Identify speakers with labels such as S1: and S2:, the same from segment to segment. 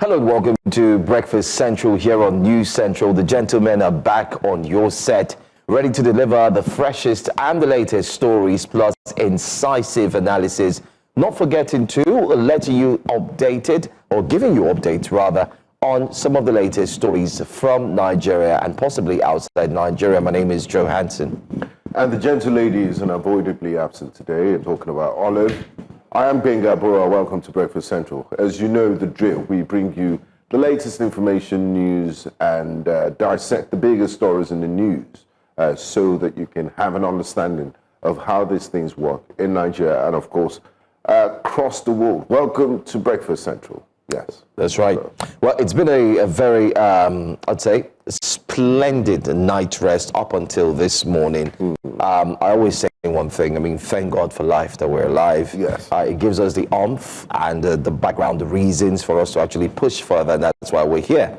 S1: Hello and welcome to Breakfast Central here on News Central. The gentlemen are back on your set, ready to deliver the freshest and the latest stories, plus incisive analysis. Not forgetting to let you updated, or giving you updates rather, on some of the latest stories from Nigeria and possibly outside Nigeria. My name is Joe Hansen.
S2: And the gentle lady is unavoidably absent today. I'm talking about Olive. I am Benga Bora. Welcome to Breakfast Central. As you know the drill, we bring you the latest information, news, and dissect the biggest stories in the news so that you can have an understanding of how these things work in Nigeria and, of course, across the world. Welcome to Breakfast Central. Yes.
S1: That's right. Well, it's been a very, I'd say, splendid night rest up until this morning. I always say one thing. I mean, thank God for life that we're alive.
S2: Yes.
S1: It gives us the oomph and the background, the reasons for us to actually push further, and that's why we're here.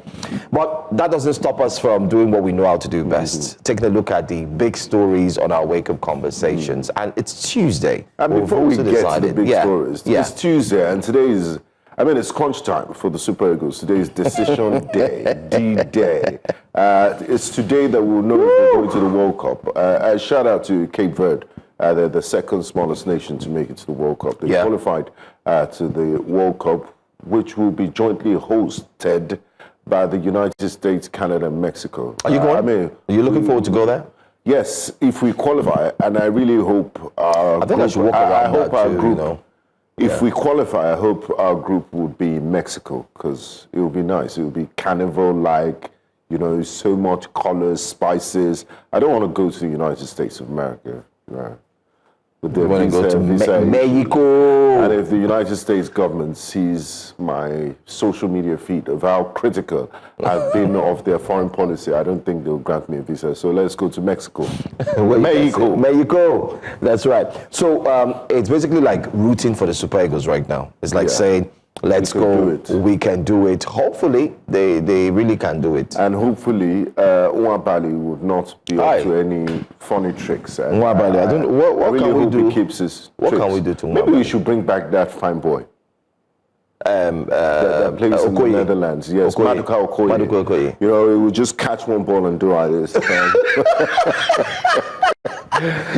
S1: But that doesn't stop us from doing what we know how to do best, taking a look at the big stories on our wake-up conversations. And it's Tuesday.
S2: And before we get to the big stories, it's Tuesday, and today is, it's crunch time for the Super Eagles. Today is decision day, D-Day. It's today that we'll know if they're going to the World Cup. Shout out to Cape Verde. They're the second smallest nation to make it to the World Cup. They qualified to the World Cup, which will be jointly hosted by the United States, Canada, and Mexico.
S1: Are you going? Are you looking forward to go there?
S2: Yes, if we qualify, and I really hope our
S1: I think I should walk around
S2: hope
S1: that
S2: our
S1: too,
S2: group,
S1: you know.
S2: If we qualify, I hope our group would be Mexico, because it would be nice. It would be carnival-like, so much colors, spices. I don't want to go to the United States of America. With the
S1: want to go to
S2: visa
S1: Mexico.
S2: And if the United States government sees my social media feed of how critical I've been of their foreign policy, I don't think they'll grant me a visa. So let's go to Mexico.
S1: Mexico. That's right. So it's basically like rooting for the Super Eagles right now. It's like saying, let's go, we can do it. Hopefully, they really can do it.
S2: And hopefully, Nwabali would not be up to any funny tricks.
S1: Nwabali, I don't know. What
S2: really
S1: can we do?
S2: He keeps his
S1: what
S2: tricks.
S1: Can we do to Nwabali?
S2: Maybe we should bring back that fine boy. That plays in the Netherlands. Yes, Maduka Okoye. He would just catch one ball and do like this.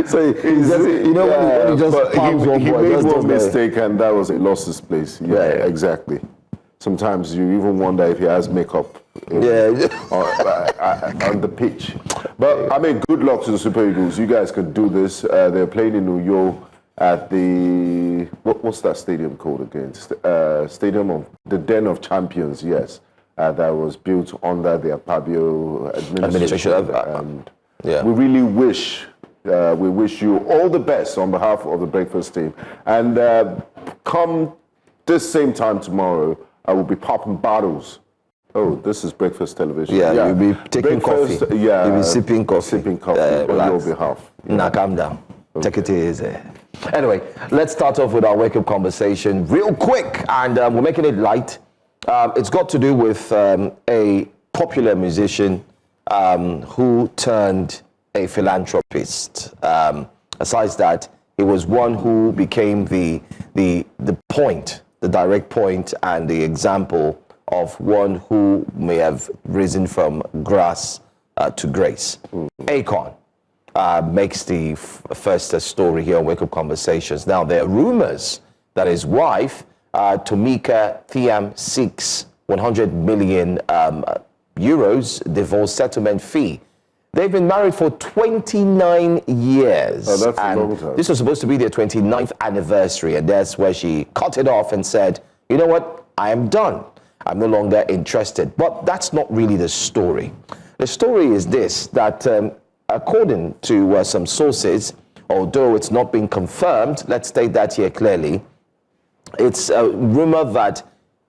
S1: So when he just palms one ball,
S2: he made one mistake and that was it. Lost his place. Yeah, exactly. Sometimes you even wonder if he has makeup on the pitch. But good luck to the Super Eagles. You guys can do this. They're playing in New York at the what's that stadium called again? Stadium of the Den of Champions. Yes, that was built under the Apabio administration. And we really wish. We wish you all the best on behalf of the breakfast team. And come this same time tomorrow, I will be popping bottles. Oh, this is breakfast television.
S1: Yeah, you'll be taking coffee.
S2: Yeah,
S1: you'll be sipping coffee.
S2: Sipping coffee on your behalf.
S1: Now calm down. Okay. Take it easy. Anyway, let's start off with our wake-up conversation real quick, and we're making it light. It's got to do with a popular musician who turned a philanthropist. Aside that, he was one who became the point, the direct point, and the example of one who may have risen from grass to grace. Akon makes the first story here on Wake Up Conversations. Now, there are rumors that his wife, Tomika Thiam, seeks 100 million euros divorce settlement fee. They've been married for 29 years.
S2: Oh, that's a long time.
S1: This was supposed to be their 29th anniversary, and that's where she cut it off and said, you know what, I am done. I'm no longer interested. But that's not really the story. The story is this, that according to some sources, although it's not been confirmed, let's state that here clearly, it's a rumor that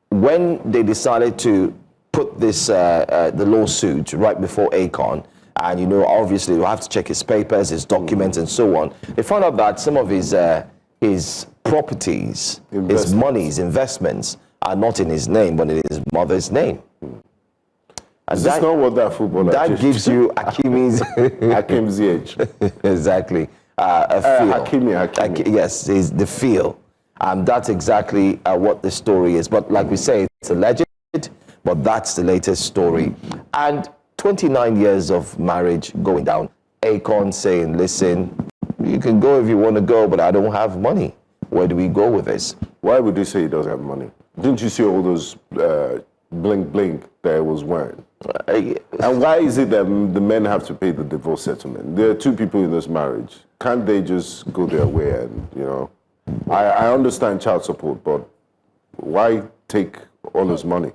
S1: when they decided to put this, the lawsuit right before Akon, and obviously you have to check his papers, his documents, and so on. They found out that some of his properties, his monies, investments are not in his name, but in his mother's name.
S2: And that's not what that footballer
S1: that gives you Hakimi's
S2: Ziyech.
S1: Exactly. A feel.
S2: Hakimi.
S1: Yes, is the feel. That's exactly what the story is. But like we say, it's alleged. But that's the latest story. And 29 years of marriage going down. Akon saying, listen, you can go if you want to go, but I don't have money. Where do we go with this?
S2: Why would they say he doesn't have money? Didn't you see all those bling that he was wearing? And why is it that the men have to pay the divorce settlement? There are two people in this marriage. Can't they just go their way and, you know? I understand child support, but why take all his money?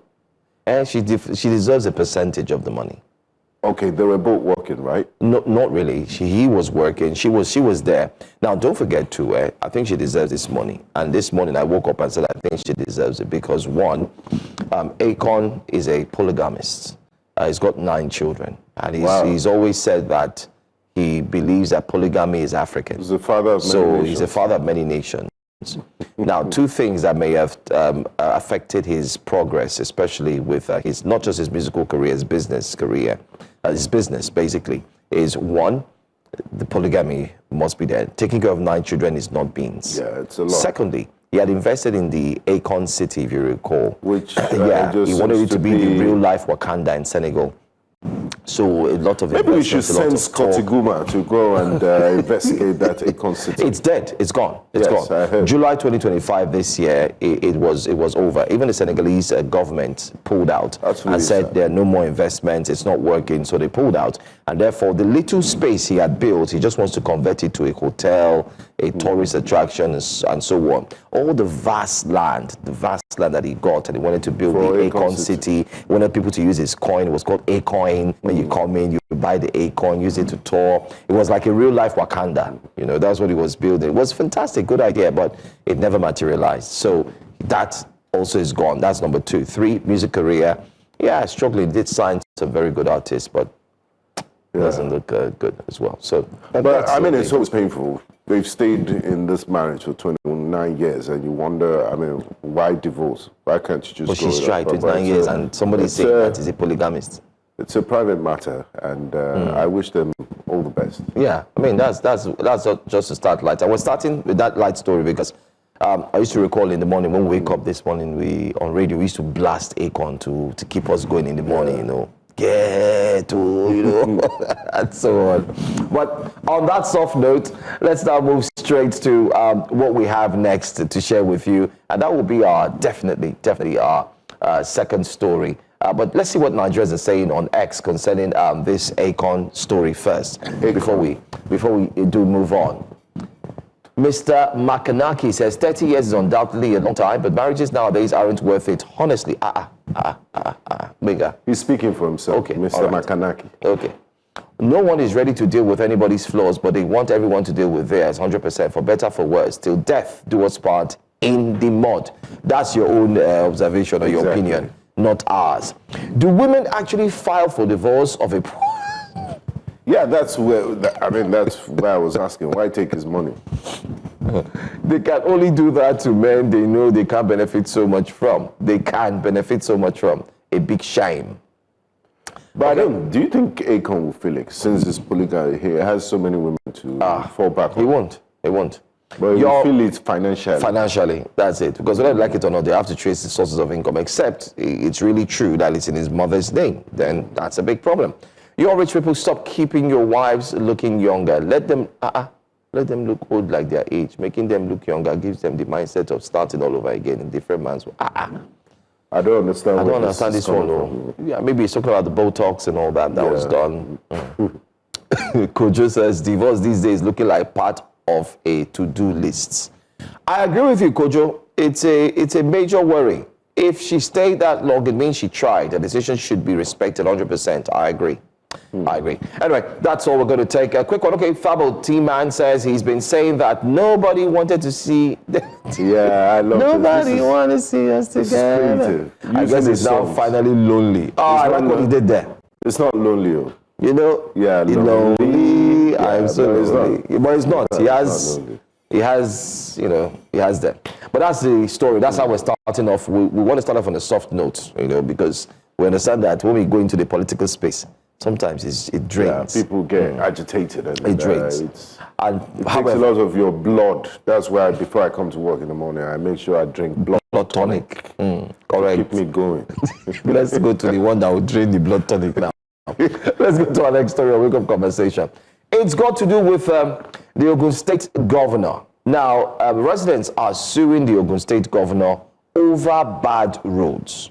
S1: And she deserves a percentage of the money.
S2: Okay, they were both working, right?
S1: No, not really. He was working. She was there. Now, don't forget too. I think she deserves this money. And this morning, I woke up and said, I think she deserves it because one, Akon is a polygamist. He's got 9 children, and he's always said that he believes that polygamy is African.
S2: He's the father of many nations.
S1: He's the father of many nations. Now, 2 things that may have affected his progress, especially with his not just his musical career, his business career, his business basically, is one, the polygamy must be there. Taking care of 9 children is not beans.
S2: Yeah, it's a lot.
S1: Secondly, he had invested in the Akon city, if you recall.
S2: Which
S1: he wanted it to be the real life Wakanda in Senegal. So a lot of
S2: maybe we should send Scotty Guma to go and investigate that Akon city.
S1: It's dead. It's gone. It's
S2: Yes,
S1: gone.
S2: I heard.
S1: July 2025 this year, it was over. Even the Senegalese government pulled out
S2: That's really
S1: and said
S2: sad.
S1: there are no more investments. It's not working, so they pulled out. And therefore, the little space he had built, he just wants to convert it to a hotel, a tourist attraction, and so on. All the vast land that he got, and he wanted to build
S2: For
S1: the
S2: Akon
S1: Akon city. He wanted people to use his coin. It was called Akon. When you come in, you buy the Akon, use it to tour. It was like a real life Wakanda. You know, that's what he was building. It was fantastic, good idea, but it never materialized. So that also is gone. That's number 2. 3, music career. Yeah, struggling. Did sign some very good artists, but it doesn't look good as well. So,
S2: But I mean, it's always painful. They've stayed in this marriage for 29 years, and you wonder, I mean, why divorce? Why can't you just
S1: but
S2: go
S1: she's
S2: with
S1: tried
S2: that?
S1: 29 years, and somebody's saying that he's a polygamist.
S2: It's a private matter, and I wish them all the best.
S1: Yeah, I mean, that's just to start light. I was starting with that light story because I used to recall in the morning when we wake up this morning, on radio, we used to blast Akon to keep us going in the morning, you know. Get to, you know, and so on. But on that soft note, let's now move straight to what we have next to share with you. And that will be our, definitely our second story. But let's see what Nigerians are saying on X concerning this Akon story first, before we do move on. Mr. Makanaki says 30 years is undoubtedly a long time, but marriages nowadays aren't worth it. Honestly, bigger.
S2: He's speaking for himself,
S1: Okay,
S2: Mr.
S1: all right.
S2: Makanaki.
S1: Okay. No one is ready to deal with anybody's flaws, but they want everyone to deal with theirs, 100%, for better, for worse. Till death do us part in the mud. That's your own observation or your
S2: Exactly.
S1: opinion, not ours. Do women actually file for divorce of a...
S2: Yeah, that's where I was asking. Why take his money?
S1: They can only do that to men they know they can't benefit so much from. They can benefit so much from. A big shame.
S2: But do you think Akon will feel it since this polygamy he has so many women to fall back on?
S1: He won't. He won't.
S2: But he will feel it financially.
S1: Financially, that's it. Because whether they like it or not, they have to trace the sources of income, except it's really true that it's in his mother's name. Then that's a big problem. You rich people, stop keeping your wives looking younger. Let them look old like their age. Making them look younger gives them the mindset of starting all over again in different man's way.
S2: I don't understand.
S1: I don't understand this one. Though. Yeah, maybe he's talking about the Botox and all that was done. Kojo says divorce these days looking like part of a to-do list. I agree with you, Kojo. It's a major worry. If she stayed that long, it means she tried. The decision should be respected 100%. I agree. I agree. Anyway, that's all we're going to take. A quick one. Okay, Fable T-Man says he's been saying that nobody wanted to see...
S2: Yeah, I love
S1: Nobody wanted to see us together. I guess he's now finally lonely. Oh, I like what he did there.
S2: It's not lonely. Oh.
S1: You know?
S2: Yeah,
S1: lonely.
S2: Yeah,
S1: I'm so lonely. But it's not. He has them. But that's the story. That's how we're starting off. We want to start off on a soft note, because we understand that when we go into the political space, sometimes it drains.
S2: Yeah, people get agitated. And,
S1: It drains.
S2: It takes
S1: However,
S2: a lot of your blood. That's why before I come to work in the morning, I make sure I drink blood
S1: tonic. Correct.
S2: Keep me going.
S1: Let's go to the one that will drain the blood tonic now. Let's go to our next story, Wake Up Conversation. It's got to do with the Ogun State governor. Now, residents are suing the Ogun State governor over bad roads.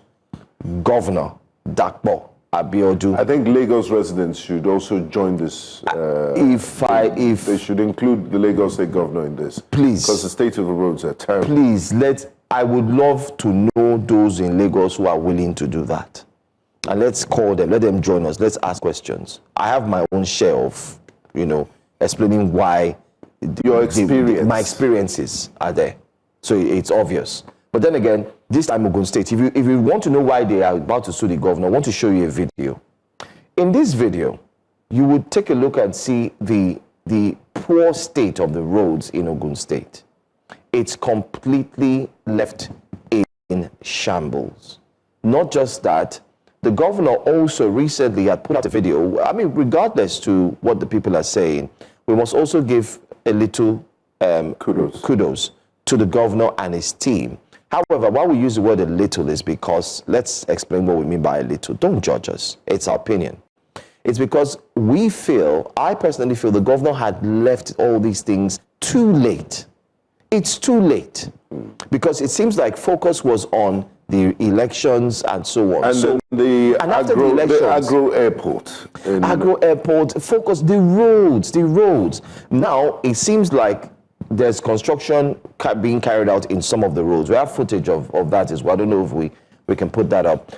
S1: Governor Dakpo Abiodun.
S2: I think Lagos residents should also join this.
S1: If
S2: they should include the Lagos State governor in this,
S1: please,
S2: because the state of the roads are terrible.
S1: Please, I would love to know those in Lagos who are willing to do that. And let's call them, let them join us, let's ask questions. I have my own share of, explaining why my experiences are there. So it's obvious. But then again, this time Ogun State, if you want to know why they are about to sue the governor, I want to show you a video. In this video, you would take a look and see the poor state of the roads in Ogun State. It's completely left in shambles. Not just that, the governor also recently had put out a video. I mean, regardless to what the people are saying, we must also give a little kudos to the governor and his team. However, why we use the word a little is because, let's explain what we mean by a little. Don't judge us. It's our opinion. It's because I personally feel the governor had left all these things too late. It's too late because it seems like focus was on the elections and so on.
S2: And
S1: after the elections,
S2: the agro airport.
S1: Agro airport, focus, the roads. Now, it seems like there's construction being carried out in some of the roads. We have footage of that as well. I don't know if we can put that up.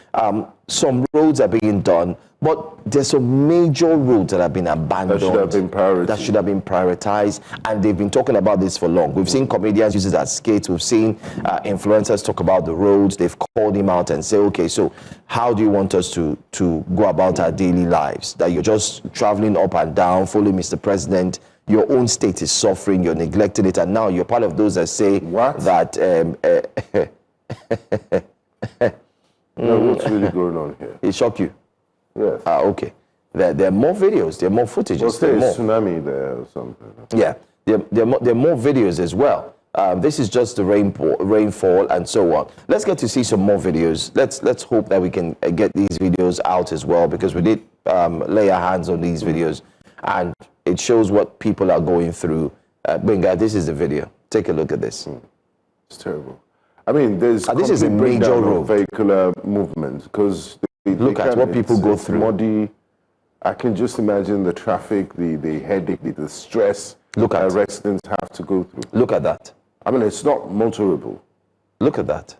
S1: Some roads are being done, but there's some major roads that have been abandoned. That should have been prioritized. And they've been talking about this for long. We've seen comedians use it as skates. We've seen influencers talk about the roads. They've called him out and say, okay, so how do you want us to go about our daily lives? That you're just traveling up and down, following Mr. President. Your own state is suffering, you're neglecting it, and now you're part of those that say that...
S2: what's really going on here?
S1: It shocked you?
S2: Yes.
S1: Okay. There are more videos, there are more footages.
S2: Was there a tsunami there or something?
S1: Yeah, there are more videos as well. This is just the rainfall and so on. Let's get to see some more videos. Let's hope that we can get these videos out as well, because we did lay our hands on these videos, and it shows what people are going through. Benga, this is the video. Take a look at this.
S2: It's terrible. I mean, there's
S1: this is a major road.
S2: Vehicular movement, because
S1: look at what people go through.
S2: Muddy. I can just imagine the traffic, the headache, the stress that residents have to go through.
S1: Look at that.
S2: I mean, it's not motorable.
S1: Look at that.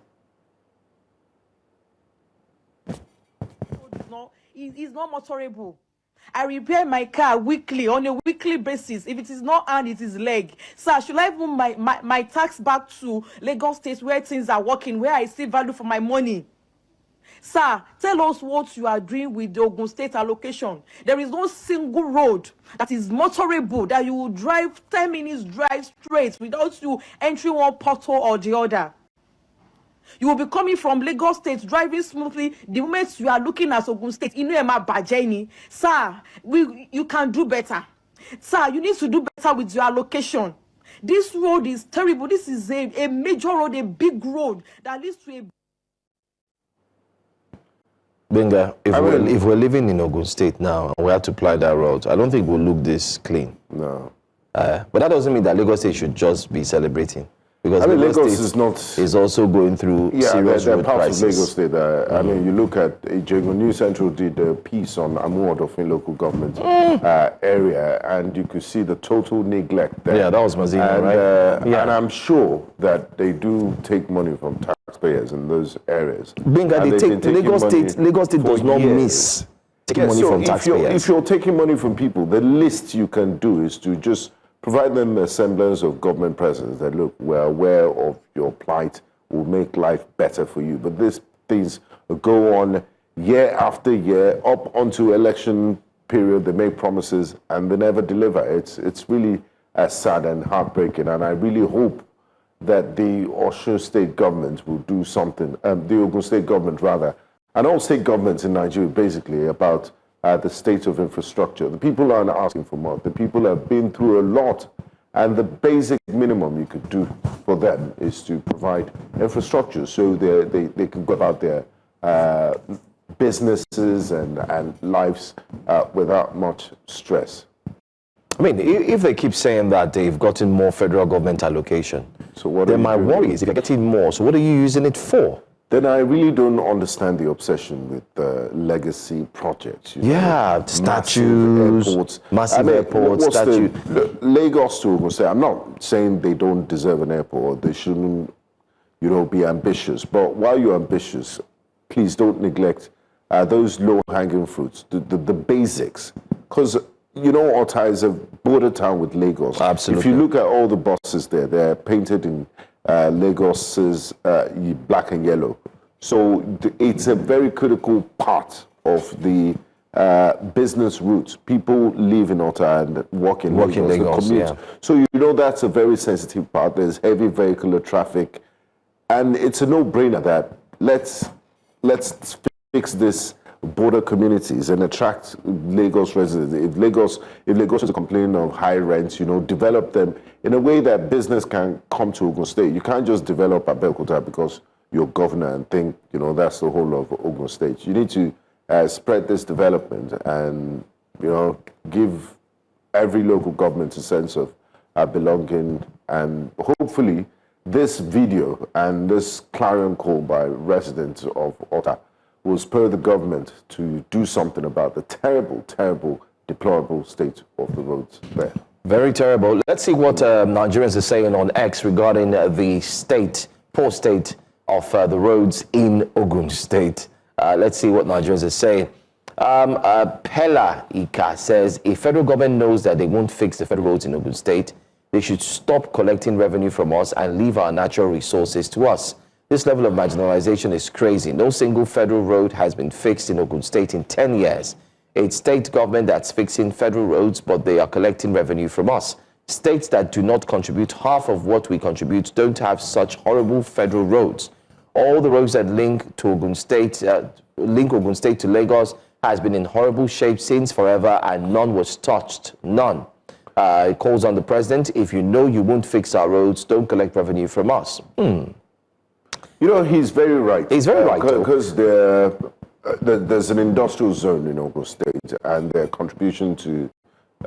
S3: It's not motorable. I repair my car weekly, on a weekly basis. If it is not hand, it is leg. Sir, should I move my tax back to Lagos State, where things are working, where I see value for my money? Sir, tell us what you are doing with the Ogun State allocation. There is no single road that is motorable that you will drive 10 minutes drive straight without you entering one pothole or the other. You will be coming from Lagos State, driving smoothly. The moment you are looking at Ogun State, sir, you can do better. Sir, you need to do better with your allocation. This road is terrible. This is a major road, a big road that leads to a...
S1: Benga, if we're living in Ogun State now and we have to apply that road, I don't think we'll look this clean.
S2: No.
S1: But that doesn't mean that Lagos State should just be celebrating. Because
S2: Lagos
S1: is also going through serious road crisis.
S2: Parts of Lagos State. I mean, you look at Jago News Central did a piece on Amuodofin local government area, and you could see the total neglect there.
S1: Yeah, that was Mazina, right?
S2: And I'm sure that they do take money from taxpayers in those areas.
S1: Lagos State does not miss taking money from taxpayers.
S2: If you're taking money from people, the least you can do is to just provide them a semblance of government presence that, look, we're aware of your plight, will make life better for you. But these things go on year after year, up onto election period. They make promises and they never deliver. It's really sad and heartbreaking. And I really hope that the Osun State government will do something, the Ogun State government rather, and all state governments in Nigeria basically, about the state of infrastructure. The people aren't asking for more. The people have been through a lot, and the basic minimum you could do for them is to provide infrastructure so they can go about their businesses and lives without much stress.
S1: I mean, if they keep saying that they've gotten more federal government allocation,
S2: so what
S1: then my worry is if you're getting more, so what are you using it for?
S2: Then I really don't understand the obsession with legacy projects.
S1: Statues, massive airports,
S2: Lagos to Ogun State. I'm not saying they don't deserve an airport. They shouldn't, be ambitious. But while you're ambitious, please don't neglect those low-hanging fruits, the basics. Because Ota is a border town with Lagos.
S1: Absolutely.
S2: If you look at all the buses there, they're painted in Lagos's black and yellow. So it's a very critical part of the business route. People live in Ota and work in Lagos, commute.
S1: Yeah.
S2: So that's a very sensitive part. There's heavy vehicular traffic, and it's a no-brainer that let's fix this border communities and attract Lagos residents. If Lagos is complaining of high rents, develop them in a way that business can come to Ogun State. You can't just develop Abeokuta because you're governor and think, that's the whole of Ogun State. You need to spread this development and, give every local government a sense of belonging. And hopefully this video and this clarion call by residents of Ota will spur the government to do something about the terrible, terrible, deplorable state of the roads there.
S1: Very terrible. Let's see what Nigerians are saying on X regarding the poor state of the roads in Ogun State. Let's see what Nigerians are saying. Pella Ika says, if federal government knows that they won't fix the federal roads in Ogun State, they should stop collecting revenue from us and leave our natural resources to us. This level of marginalization is crazy. No single federal road has been fixed in Ogun State in 10 years. It's state government that's fixing federal roads, but they are collecting revenue from us. States that do not contribute half of what we contribute don't have such horrible federal roads. All the roads that link Ogun State to Lagos has been in horrible shape since forever, and none was touched. None. It calls on the president, if you know you won't fix our roads, don't collect revenue from us.
S2: He's very right.
S1: He's very right.
S2: Because there's an industrial zone in Ogun State, and their contribution to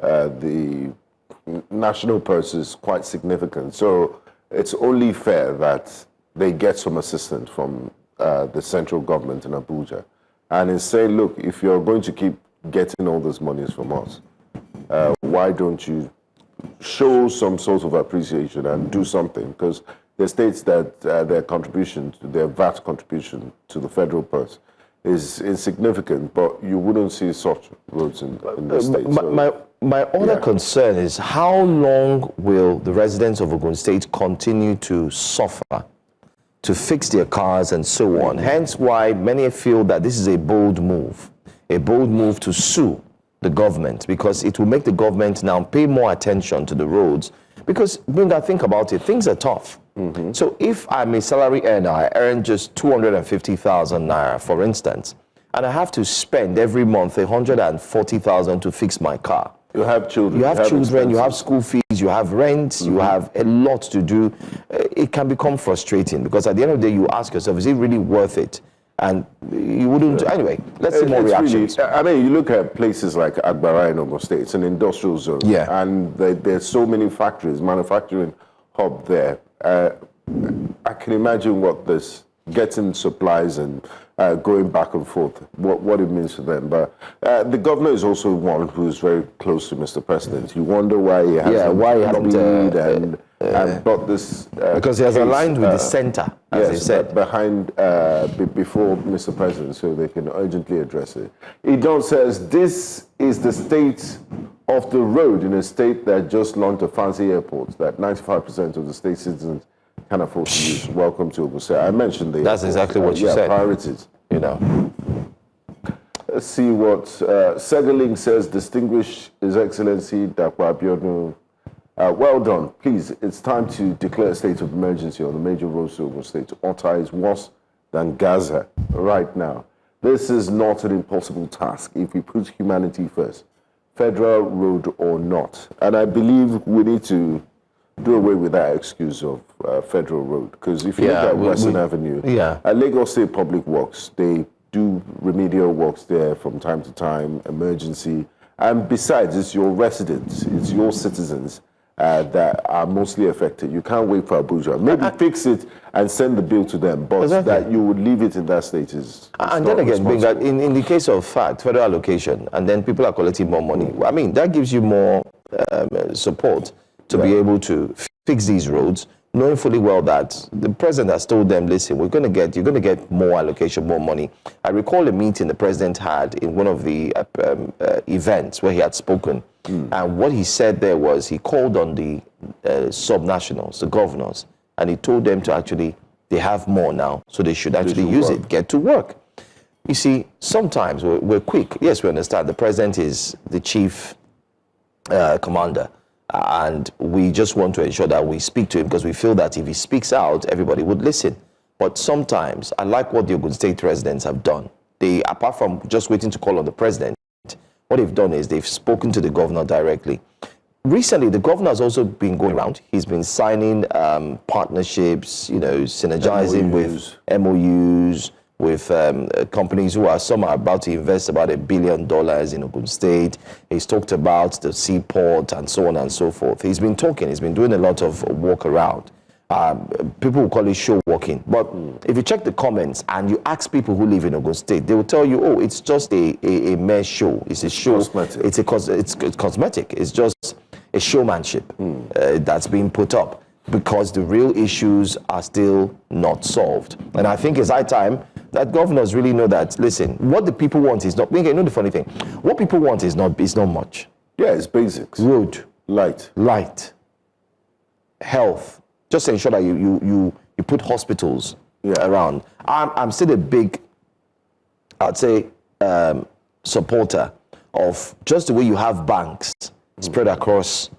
S2: the national purse is quite significant. So it's only fair that they get some assistance from the central government in Abuja. And it's saying, look, if you're going to keep getting all those monies from us, why don't you show some sort of appreciation and do something? Because the states that their contribution, their VAT contribution to the federal purse is insignificant, but you wouldn't see such roads in the state.
S1: My other concern is how long will the residents of Ogun State continue to suffer to fix their cars and so on? Hence why many feel that this is a bold move to sue the government, because it will make the government now pay more attention to the roads. Because when I think about it, things are tough. So if I'm a salary earner, I earn just 250,000 naira, for instance, and I have to spend every month 140,000 to fix my car.
S2: You have children.
S1: You have school fees, you have rent, you have a lot to do. It can become frustrating because at the end of the day, you ask yourself, is it really worth it? And you wouldn't. Anyway, let's see more reactions.
S2: Really, you look at places like Agbara in Ogun State, it's an industrial zone.
S1: Yeah.
S2: And there's so many factories, manufacturing hub there. I can imagine what this getting supplies and going back and forth, what it means for them. But the governor is also one who's very close to Mr. President. You wonder why he hasn't lobbied and brought this
S1: because he has aligned with the center, as they said.
S2: Before Mr. President, so they can urgently address it. Idon says, this is the state of the road in a state that just launched a fancy airport that 95% of the state citizens can afford to use. Welcome to Ogun State. I mentioned the
S1: That's exactly what you said.
S2: Priorities. Let's see what Segaling says. Distinguished His Excellency Dakwa Abiodun. Well done. Please, it's time to declare a state of emergency on the major roads to Ogun State. Ota is worse than Gaza right now. this is not an impossible task if we put humanity first, federal road or not. And I believe we need to do away with that excuse of federal road, because if you look at Western Avenue, at Lagos State Public Works, they do remedial works there from time to time, emergency, and besides, it's your residents, it's your citizens that are mostly affected. You can't wait for Abuja. Maybe fix it and send the bill to them, but that you would leave it in that state is
S1: and then again, in the case of fact, federal allocation, and then people are collecting more money. I mean, that gives you more support to be able to fix these roads, knowing fully well that the president has told them, listen, you're going to get more allocation, more money. I recall a meeting the president had in one of the events where he had spoken. And what he said there was he called on the subnationals, the governors, and he told them to actually, they have more now, so they should actually use it, get to work. You see, sometimes we're quick. Yes, we understand the president is the chief commander. And we just want to ensure that we speak to him because we feel that if he speaks out, everybody would listen. But sometimes, I like what the Ogun State residents have done. They, apart from just waiting to call on the president, what they've done is they've spoken to the governor directly. Recently, the governor has also been going around. He's been signing partnerships, synergizing with MOUs, with companies some are about to invest about $1 billion in Ogun State. He's talked about the seaport and so on and so forth. He's been doing a lot of walk around. People will call it show walking. But if you check the comments and you ask people who live in Ogun State, they will tell you, oh, it's just a mere show. It's a show. Cosmetic. It's cosmetic. It's just a showmanship that's being put up because the real issues are still not solved. And I think it's high time that governors really know that, listen, what the people want is not, the funny thing, what people want is not much.
S2: Yeah, it's basics.
S1: Road.
S2: Light.
S1: Health. Just ensure that you put hospitals around. I'm still a big, I'd say, supporter of just the way you have banks spread across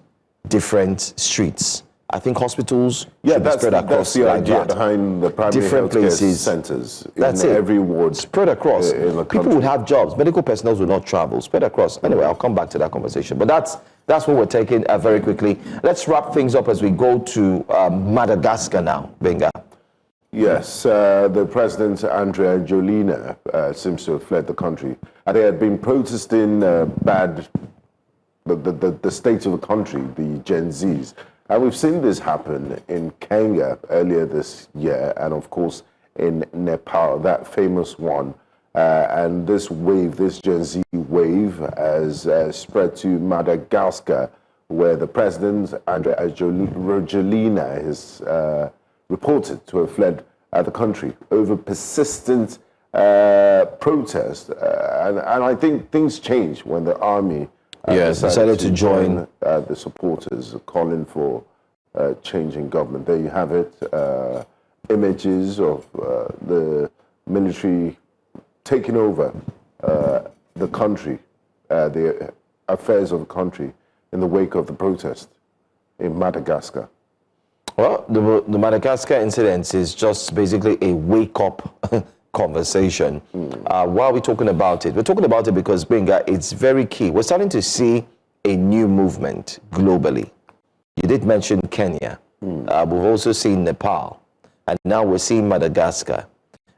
S1: different streets. I think hospitals should be spread across.
S2: That's the idea behind the primary
S1: different
S2: healthcare
S1: places.
S2: centers
S1: That's
S2: in
S1: it.
S2: every ward.
S1: Spread across. People would have jobs. Medical personnel would not travel. Spread across. Anyway, I'll come back to that conversation. But that's what we're taking very quickly. Let's wrap things up as we go to Madagascar now. Benga.
S2: Yes, the president, Andrea Jolina, seems to have fled the country. And they had been protesting the state of the country, the Gen Zs. And we've seen this happen in Kenya earlier this year, and of course in Nepal, that famous one. And this wave, this Gen Z wave, has spread to Madagascar, where the president, Andrea Jolina, is reported to have fled the country over persistent protest. And I think things change when the army decided to join the supporters calling for change in government. There you have it, images of the military taking over the country, the affairs of the country in the wake of the protest in Madagascar.
S1: Well, the Madagascar incident is just basically a wake-up conversation. Why are we talking about it? We're talking about it because, Benga, it's very key. We're starting to see a new movement globally. You did mention Kenya. We've also seen Nepal. And now we're seeing Madagascar.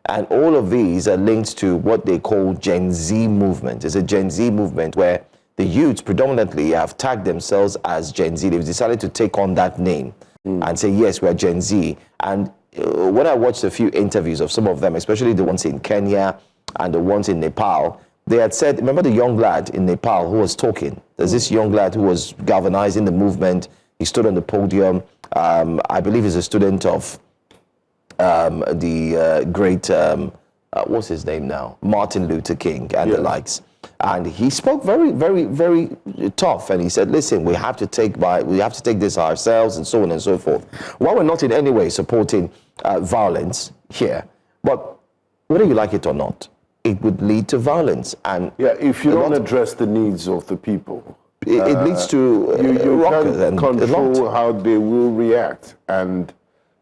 S1: And all of these are linked to what they call Gen Z movement. It's a Gen Z movement where the youths predominantly have tagged themselves as Gen Z. They've decided to take on that name and say, yes, we're Gen Z. And when I watched a few interviews of some of them, especially the ones in Kenya and the ones in Nepal, they had said, remember the young lad in Nepal who was talking? There's this young lad who was galvanizing the movement. He stood on the podium. I believe he's a student of the great, what's his name now? Martin Luther King and the likes. And he spoke very, very, very tough. And he said, listen, we have to take this ourselves and so on and so forth. While we're not in any way supporting violence here, but whether you like it or not, it would lead to violence. And
S2: if you don't address the needs of the people,
S1: it leads to
S2: you can't control how they will react. And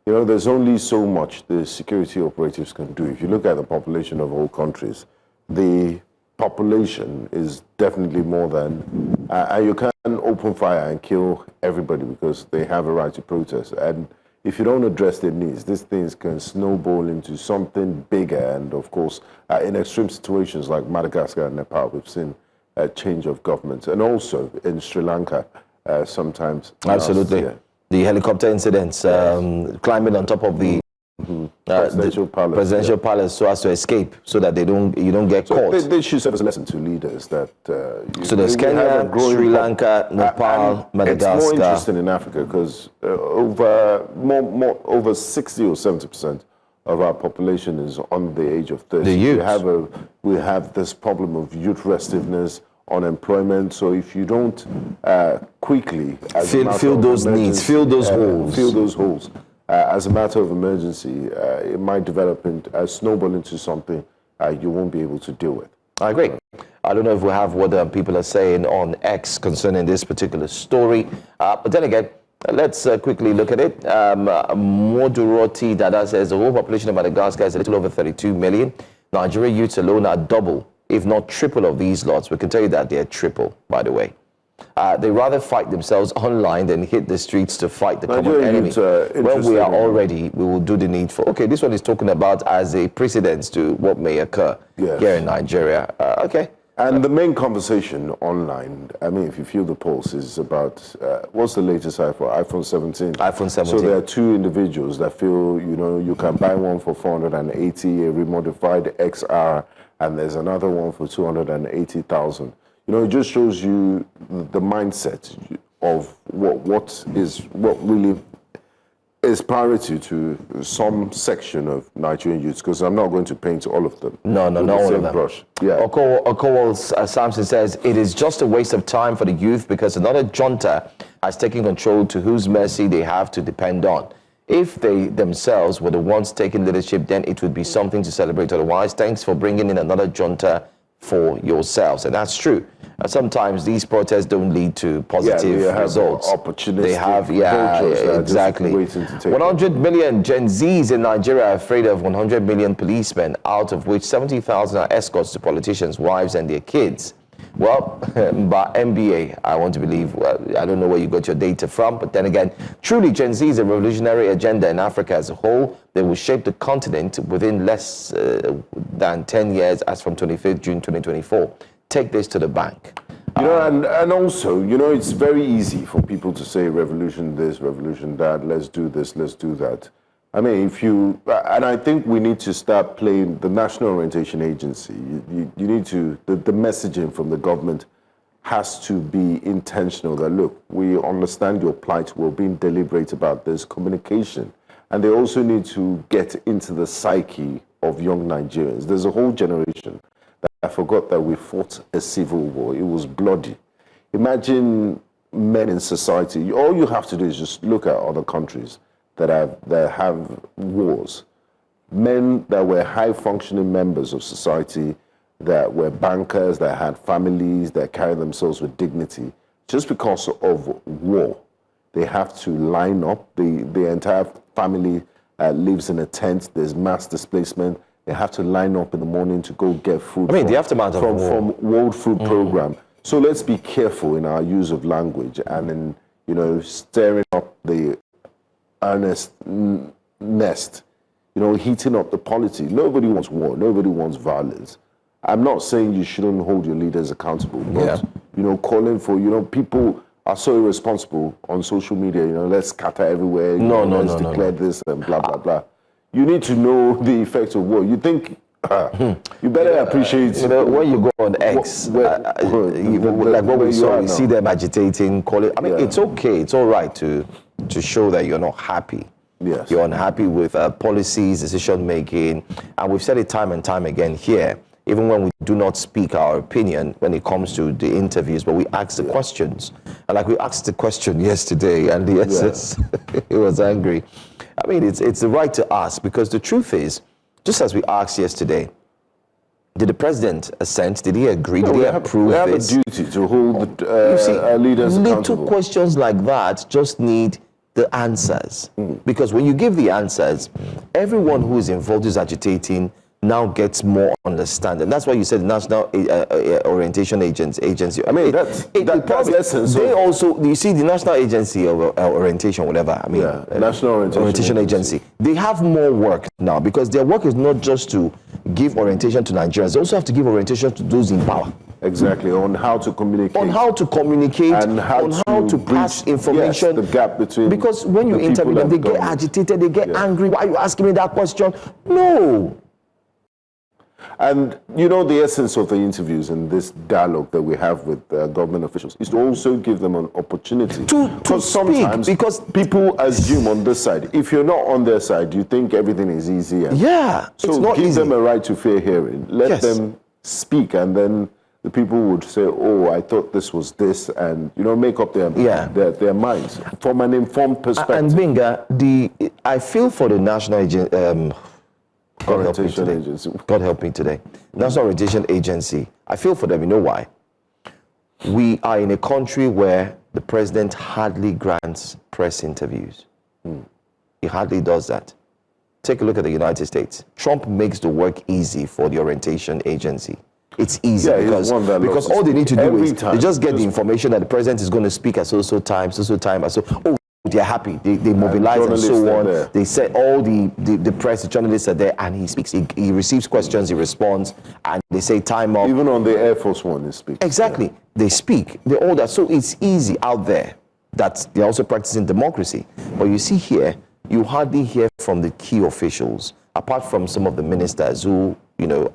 S2: there's only so much the security operatives can do. If you look at the population of all countries, the population is definitely more than, and you can't open fire and kill everybody because they have a right to protest. And if you don't address their needs, these things can snowball into something bigger. And of course, in extreme situations like Madagascar and Nepal, we've seen a change of government. And also in Sri Lanka, sometimes.
S1: Absolutely. The helicopter incidents, climbing on top of the presidential palace so as to escape, so that you don't get caught.
S2: They should serve as a lesson to leaders that.
S1: So there's Kenya, Sri Lanka, Nepal, Madagascar.
S2: It's more interesting in Africa because over 60 or 70% of our population is under the age of 30.
S1: The youth.
S2: We have this problem of youth restiveness, unemployment. So if you don't quickly
S1: fill those needs, fill those holes.
S2: As a matter of emergency, it might develop and snowball into something you won't be able to deal with.
S1: I agree. I don't know if we have what people are saying on X concerning this particular story. But then again, let's quickly look at it. Moduroti Dada says the whole population of Madagascar is a little over 32 million. Nigerian youths alone are double, if not triple of these lots. We can tell you that they're triple, by the way. They rather fight themselves online than hit the streets to fight the common enemy. When we are all ready, we will do the needful. Okay, this one is talking about as a precedent to what may occur here in Nigeria. Okay.
S2: And the main conversation online, I mean, if you feel the pulse, is about what's the latest iPhone 17?
S1: iPhone 17.
S2: So there are two individuals that feel, you can buy one for 480, a remodified XR, and there's another one for 280,000. It just shows you the mindset of what really is priority to some section of Nigerian youths, because I'm not going to paint all of them.
S1: No, not all of them.
S2: Brush. Yeah.
S1: Okowal Samson says, it is just a waste of time for the youth because another junta has taken control to whose mercy they have to depend on. If they themselves were the ones taking leadership, then it would be something to celebrate. Otherwise, thanks for bringing in another junta for yourselves. And that's true. Sometimes these protests don't lead to positive results. They have, exactly. 100 million Gen Zs in Nigeria are afraid of 100 million policemen, out of which 70,000 are escorts to politicians' wives and their kids. Well, by MBA, I want to believe, I don't know where you got your data from, but then again, truly Gen Z is a revolutionary agenda in Africa as a whole. They will shape the continent within less than 10 years as from 25th June 2024. Take this to the bank.
S2: And also, it's very easy for people to say revolution this, revolution that, let's do this, let's do that. I mean, and I think we need to start playing the National Orientation Agency. You need to, the messaging from the government has to be intentional that, look, we understand your plight, we're being deliberate about this communication. And they also need to get into the psyche of young Nigerians. There's a whole generation that I forgot that we fought a civil war. It was bloody. Imagine men in society. All you have to do is just look at other countries that have wars. Men that were high-functioning members of society, that were bankers, that had families, that carried themselves with dignity. Just because of war, they have to line up. The entire family lives in a tent. There's mass displacement. They have to line up in the morning to go get food.
S1: The aftermath of war.
S2: From World Food Program. So let's be careful in our use of language and in, stirring up the earnest nest, heating up the polity. Nobody wants war. Nobody wants violence. I'm not saying you shouldn't hold your leaders accountable, but, calling for, people are so irresponsible on social media, let's scatter everywhere. Let's declare this and blah, blah, blah. You need to know the effects of war. You think, you better appreciate...
S1: when you go on X, like what we saw, we see them agitating, calling... it's okay, it's all right to show that you're not happy.
S2: Yes.
S1: You're unhappy with policies, decision-making, and we've said it time and time again here, even when we do not speak our opinion when it comes to the interviews, but we ask the questions. And like we asked the question yesterday, and the SS, he was angry. It's the right to ask, because the truth is, just as we asked yesterday, did the president assent? Did he agree? Did he approve this?
S2: We have a duty to hold our leaders accountable.
S1: Little questions like that just need the answers. Because when you give the answers, everyone who is involved, who's agitating, now gets more understanding. That's why you said the National Orientation Agency. I mean,
S2: that's essence.
S1: They also, you see, the National Agency of Orientation, whatever. I mean,
S2: National Orientation
S1: Agency. They have more work now because their work is not just to give orientation to Nigerians. They also have to give orientation to those in power.
S2: Exactly, on how to communicate.
S1: On how to communicate,
S2: and how
S1: to pass information.
S2: Yes, the gap between.
S1: Because when you interview them, they get agitated, they get angry. Why are you asking me that question? No.
S2: And you know, the essence of the interviews and this dialogue that we have with government officials is to also give them an opportunity
S1: to
S2: sometimes
S1: speak, because
S2: people assume on this side, if you're not on their side, you think everything is easy.
S1: So
S2: it's not give easy. Them a right to fair hearing. Let them speak, and then the people would say, "Oh, I thought this was this," and make up their minds from an informed perspective.
S1: And Binga, I feel for the National God help me today. National Orientation Agency. I feel for them. You know why? We are in a country where the president hardly grants press interviews. He hardly does that. Take a look at the United States. Trump makes the work easy for the Orientation Agency. It's easy because all they need to do is they just get the information that the president is going to speak at so time, they're happy. They mobilize and so on. They say all the press, the journalists are there, and he speaks. He receives questions, he responds, and they say time up.
S2: Even on the Air Force One, they speak.
S1: Exactly. Yeah. They speak. They all that. So it's easy out there that they're also practicing democracy. But you see here, you hardly hear from the key officials, apart from some of the ministers who,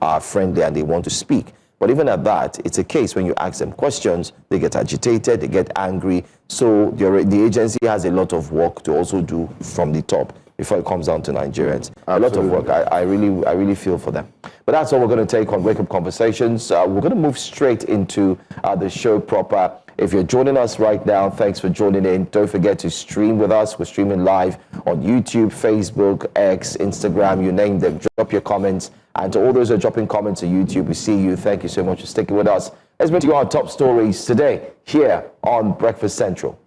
S1: are friendly and they want to speak. But even at that, it's a case when you ask them questions, they get agitated, they get angry. So the agency has a lot of work to also do from the top before it comes down to Nigerians. Absolutely. A lot of work. I really feel for them. But that's all we're going to take on Wake Up Conversations. We're going to move straight into the show proper. If you're joining us right now, thanks for joining in. Don't forget to stream with us. We're streaming live on YouTube, Facebook, X, Instagram, you name them. Drop your comments. And to all those who are dropping comments on YouTube, we see you. Thank you so much for sticking with us. Let's bring to you our top stories today here on Breakfast Central.